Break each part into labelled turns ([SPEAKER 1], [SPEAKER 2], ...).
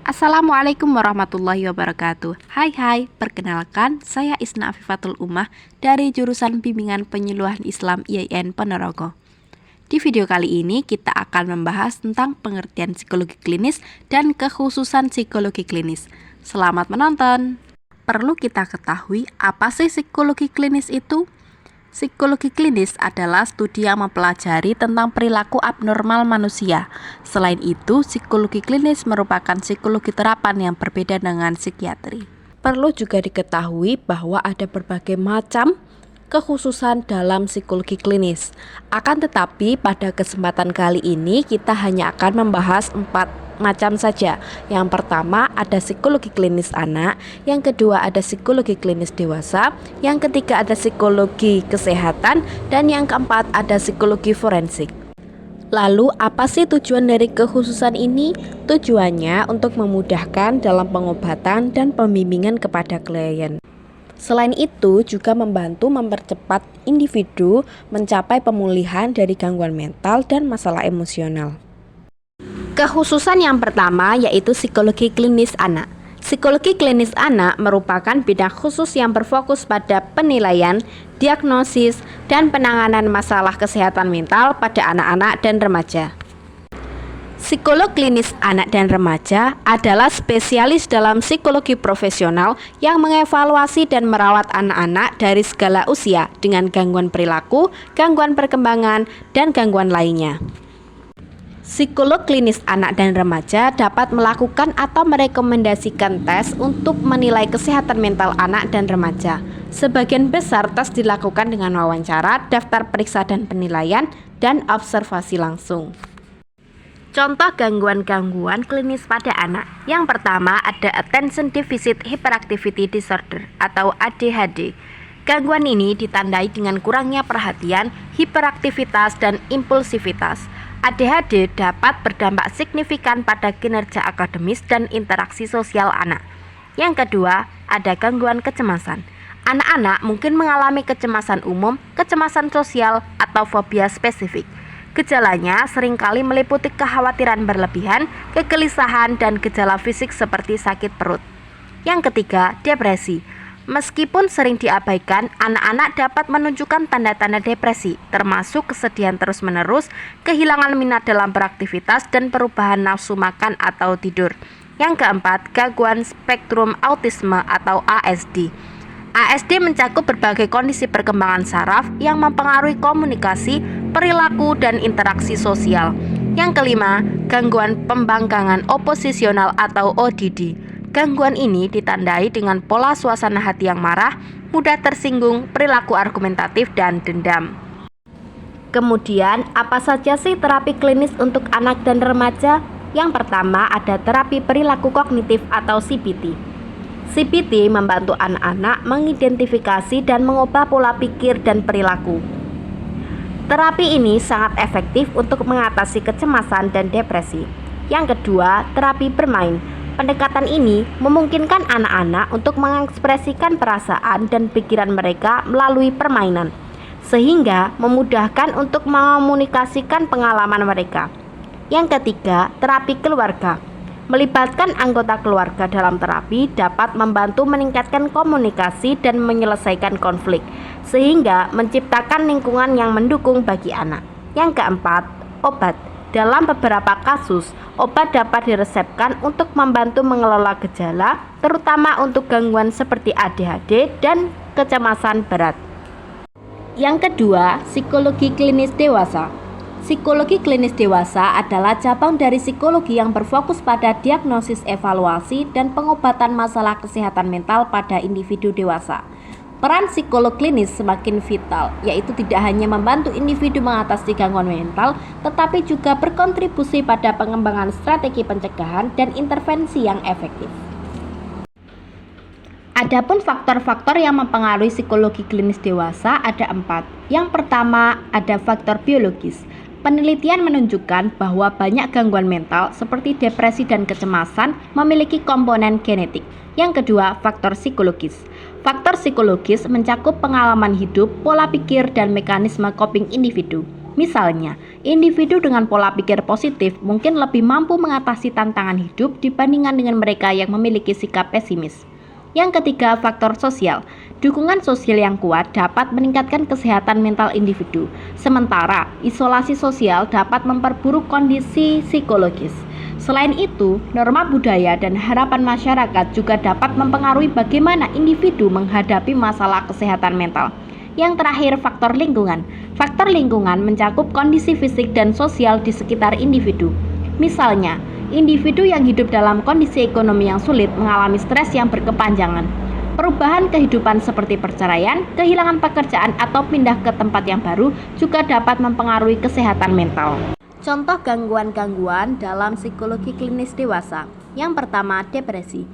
[SPEAKER 1] Assalamualaikum warahmatullahi wabarakatuh. Hai, perkenalkan saya Isna Afifatul Ummah dari jurusan Bimbingan Penyuluhan Islam IAIN Ponorogo. Di video kali ini kita akan membahas tentang pengertian psikologi klinis dan kekhususan psikologi klinis. Selamat menonton. Perlu kita ketahui apa sih psikologi klinis itu? Psikologi klinis adalah studi yang mempelajari tentang perilaku abnormal manusia. Selain itu, psikologi klinis merupakan psikologi terapan yang berbeda dengan psikiatri. Perlu juga diketahui bahwa ada berbagai macam kekhususan dalam psikologi klinis. Akan tetapi pada kesempatan kali ini kita hanya akan membahas 4 macam saja. Yang pertama ada psikologi klinis anak, yang kedua ada psikologi klinis dewasa, yang ketiga ada psikologi kesehatan, dan yang keempat ada psikologi forensik. Lalu apa sih tujuan dari kekhususan ini? Tujuannya untuk memudahkan dalam pengobatan dan pembimbingan kepada klien. Selain itu juga membantu mempercepat individu mencapai pemulihan dari gangguan mental dan masalah emosional. Kekhususan yang pertama yaitu psikologi klinis anak. Psikologi klinis anak merupakan bidang khusus yang berfokus pada penilaian, diagnosis, dan penanganan masalah kesehatan mental pada anak-anak dan remaja. Psikolog klinis anak dan remaja adalah spesialis dalam psikologi profesional yang mengevaluasi dan merawat anak-anak dari segala usia dengan gangguan perilaku, gangguan perkembangan, dan gangguan lainnya. Psikolog klinis anak dan remaja dapat melakukan atau merekomendasikan tes untuk menilai kesehatan mental anak dan remaja. Sebagian besar tes dilakukan dengan wawancara, daftar periksa dan penilaian, dan observasi langsung. Contoh gangguan-gangguan klinis pada anak. Yang pertama ada Attention Deficit Hyperactivity Disorder atau ADHD. Gangguan ini ditandai dengan kurangnya perhatian, hiperaktivitas, dan impulsivitas. ADHD dapat berdampak signifikan pada kinerja akademis dan interaksi sosial anak. Yang kedua, ada gangguan kecemasan. Anak-anak mungkin mengalami kecemasan umum, kecemasan sosial, atau fobia spesifik. Gejalanya seringkali meliputi kekhawatiran berlebihan, kegelisahan, dan gejala fisik seperti sakit perut. Yang ketiga, depresi. Meskipun sering diabaikan, anak-anak dapat menunjukkan tanda-tanda depresi, termasuk kesedihan terus-menerus, kehilangan minat dalam beraktivitas, dan perubahan nafsu makan atau tidur. Yang keempat, gangguan spektrum autisme atau ASD. ASD mencakup berbagai kondisi perkembangan saraf yang mempengaruhi komunikasi, perilaku, dan interaksi sosial. Yang kelima, gangguan pembangkangan oposisional atau ODD. Gangguan ini ditandai dengan pola suasana hati yang marah, mudah tersinggung, perilaku argumentatif, dan dendam. Kemudian, apa saja sih terapi klinis untuk anak dan remaja? Yang pertama ada terapi perilaku kognitif atau CBT. CBT membantu anak-anak mengidentifikasi dan mengubah pola pikir dan perilaku. Terapi ini sangat efektif untuk mengatasi kecemasan dan depresi. Yang kedua, terapi bermain. Pendekatan ini memungkinkan anak-anak untuk mengekspresikan perasaan dan pikiran mereka melalui permainan, sehingga memudahkan untuk mengomunikasikan pengalaman mereka. Yang ketiga, terapi keluarga. Melibatkan anggota keluarga dalam terapi dapat membantu meningkatkan komunikasi dan menyelesaikan konflik, sehingga menciptakan lingkungan yang mendukung bagi anak. Yang keempat, obat. Dalam beberapa kasus, obat dapat diresepkan untuk membantu mengelola gejala, terutama untuk gangguan seperti ADHD dan kecemasan berat. Yang kedua, psikologi klinis dewasa. Psikologi klinis dewasa adalah cabang dari psikologi yang berfokus pada diagnosis, evaluasi, dan pengobatan masalah kesehatan mental pada individu dewasa. Peran psikolog klinis semakin vital, yaitu tidak hanya membantu individu mengatasi gangguan mental, tetapi juga berkontribusi pada pengembangan strategi pencegahan dan intervensi yang efektif. Adapun faktor-faktor yang mempengaruhi psikologi klinis dewasa ada 4. Yang pertama ada faktor biologis. Penelitian menunjukkan bahwa banyak gangguan mental seperti depresi dan kecemasan memiliki komponen genetik. Yang kedua, faktor psikologis. Faktor psikologis mencakup pengalaman hidup, pola pikir, dan mekanisme coping individu. Misalnya, individu dengan pola pikir positif mungkin lebih mampu mengatasi tantangan hidup dibandingkan dengan mereka yang memiliki sikap pesimis. Yang ketiga, faktor sosial. Dukungan sosial yang kuat dapat meningkatkan kesehatan mental individu, sementara isolasi sosial dapat memperburuk kondisi psikologis. Selain itu, norma budaya dan harapan masyarakat juga dapat mempengaruhi bagaimana individu menghadapi masalah kesehatan mental. Yang terakhir, faktor lingkungan. Faktor lingkungan mencakup kondisi fisik dan sosial di sekitar individu. Misalnya, individu yang hidup dalam kondisi ekonomi yang sulit mengalami stres yang berkepanjangan. Perubahan kehidupan seperti perceraian, kehilangan pekerjaan, atau pindah ke tempat yang baru juga dapat mempengaruhi kesehatan mental. Contoh gangguan-gangguan dalam psikologi klinis dewasa. Yang pertama, depresi.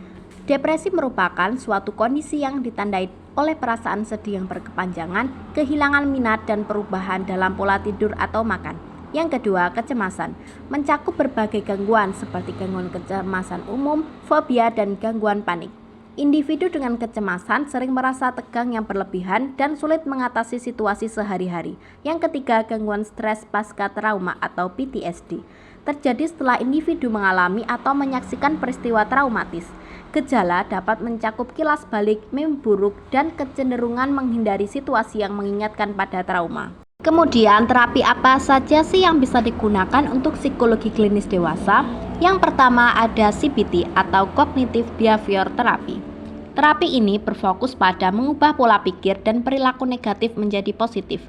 [SPEAKER 1] Depresi merupakan suatu kondisi yang ditandai oleh perasaan sedih yang berkepanjangan, kehilangan minat, dan perubahan dalam pola tidur atau makan. Yang kedua, kecemasan. Mencakup berbagai gangguan seperti gangguan kecemasan umum, fobia, dan gangguan panik. Individu dengan kecemasan sering merasa tegang yang berlebihan dan sulit mengatasi situasi sehari-hari. Yang ketiga, gangguan stres pasca trauma atau PTSD. Terjadi setelah individu mengalami atau menyaksikan peristiwa traumatis. Gejala dapat mencakup kilas balik, mimpi buruk, dan kecenderungan menghindari situasi yang mengingatkan pada trauma. Kemudian, terapi apa saja sih yang bisa digunakan untuk psikologi klinis dewasa? Yang pertama ada CBT atau Cognitive Behavior Therapy. Terapi ini berfokus pada mengubah pola pikir dan perilaku negatif menjadi positif.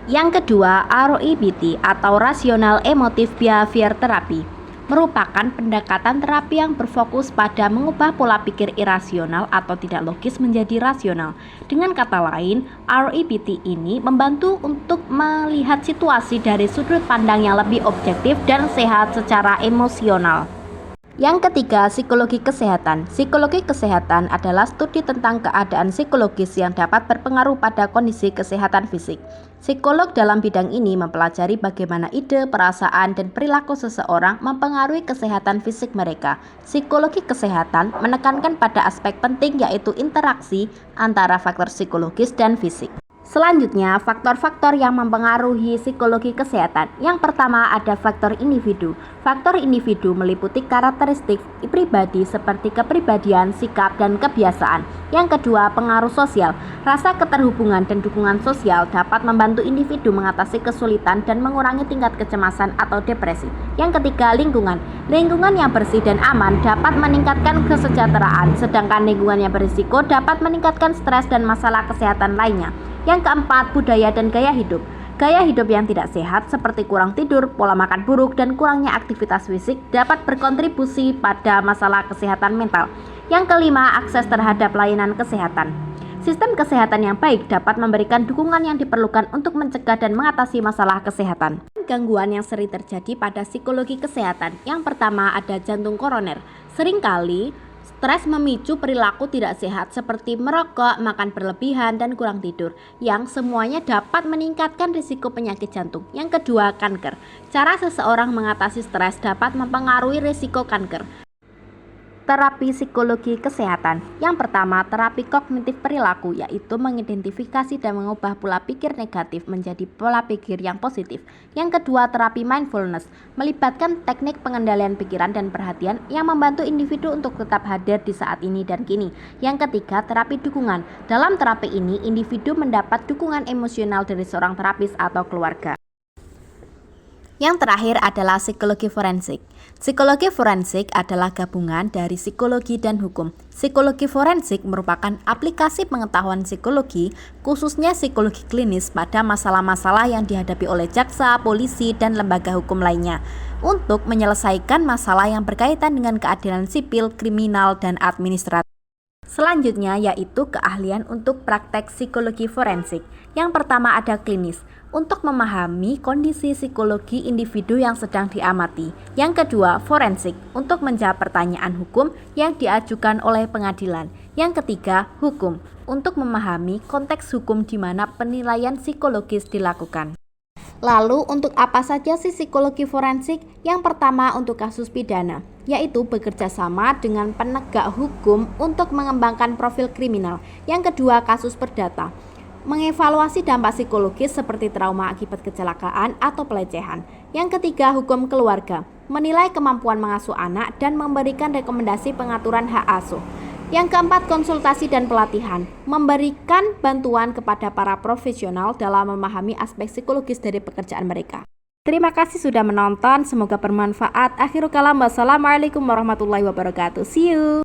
[SPEAKER 1] Yang kedua, REBT atau Rational Emotive Behavior Therapy. Merupakan pendekatan terapi yang berfokus pada mengubah pola pikir irasional atau tidak logis menjadi rasional. Dengan kata lain, REBT ini membantu untuk melihat situasi dari sudut pandang yang lebih objektif dan sehat secara emosional. Yang ketiga, psikologi kesehatan. Psikologi kesehatan adalah studi tentang keadaan psikologis yang dapat berpengaruh pada kondisi kesehatan fisik. Psikolog dalam bidang ini mempelajari bagaimana ide, perasaan, dan perilaku seseorang mempengaruhi kesehatan fisik mereka. Psikologi kesehatan menekankan pada aspek penting yaitu interaksi antara faktor psikologis dan fisik. Selanjutnya, faktor-faktor yang mempengaruhi psikologi kesehatan. Yang pertama ada faktor individu. Faktor individu meliputi karakteristik pribadi seperti kepribadian, sikap, dan kebiasaan. Yang kedua, pengaruh sosial. Rasa keterhubungan dan dukungan sosial dapat membantu individu mengatasi kesulitan dan mengurangi tingkat kecemasan atau depresi. Yang ketiga, lingkungan. Lingkungan yang bersih dan aman dapat meningkatkan kesejahteraan, sedangkan lingkungan yang berisiko dapat meningkatkan stres dan masalah kesehatan lainnya. Yang keempat, budaya dan gaya hidup. Gaya hidup yang tidak sehat seperti kurang tidur, pola makan buruk, dan kurangnya aktivitas fisik dapat berkontribusi pada masalah kesehatan mental. Yang kelima, akses terhadap layanan kesehatan. Sistem kesehatan yang baik dapat memberikan dukungan yang diperlukan untuk mencegah dan mengatasi masalah kesehatan. Gangguan yang sering terjadi pada psikologi kesehatan. Yang pertama ada jantung koroner. Seringkali stres memicu perilaku tidak sehat seperti merokok, makan berlebihan, dan kurang tidur, yang semuanya dapat meningkatkan risiko penyakit jantung. Yang kedua, kanker. Cara seseorang mengatasi stres dapat mempengaruhi risiko kanker. Terapi psikologi kesehatan. Yang pertama, terapi kognitif perilaku, yaitu mengidentifikasi dan mengubah pola pikir negatif menjadi pola pikir yang positif. Yang kedua, terapi mindfulness, melibatkan teknik pengendalian pikiran dan perhatian yang membantu individu untuk tetap hadir di saat ini dan kini. Yang ketiga, terapi dukungan. Dalam terapi ini, individu mendapat dukungan emosional dari seorang terapis atau keluarga. Yang terakhir adalah psikologi forensik. Psikologi forensik adalah gabungan dari psikologi dan hukum. Psikologi forensik merupakan aplikasi pengetahuan psikologi, khususnya psikologi klinis pada masalah-masalah yang dihadapi oleh jaksa, polisi, dan lembaga hukum lainnya untuk menyelesaikan masalah yang berkaitan dengan keadilan sipil, kriminal, dan administratif. Selanjutnya yaitu keahlian untuk praktek psikologi forensik. Yang pertama ada klinis, untuk memahami kondisi psikologi individu yang sedang diamati. Yang kedua, forensik, untuk menjawab pertanyaan hukum yang diajukan oleh pengadilan. Yang ketiga, hukum, untuk memahami konteks hukum di mana penilaian psikologis dilakukan. Lalu untuk apa saja sih psikologi forensik? Yang pertama untuk kasus pidana, yaitu bekerja sama dengan penegak hukum untuk mengembangkan profil kriminal. Yang kedua kasus perdata, mengevaluasi dampak psikologis seperti trauma akibat kecelakaan atau pelecehan. Yang ketiga, hukum keluarga, menilai kemampuan mengasuh anak dan memberikan rekomendasi pengaturan hak asuh. Yang keempat, konsultasi dan pelatihan, memberikan bantuan kepada para profesional dalam memahami aspek psikologis dari pekerjaan mereka. Terima kasih sudah menonton, semoga bermanfaat. Akhirul kalam, wassalamualaikum warahmatullahi wabarakatuh. See you.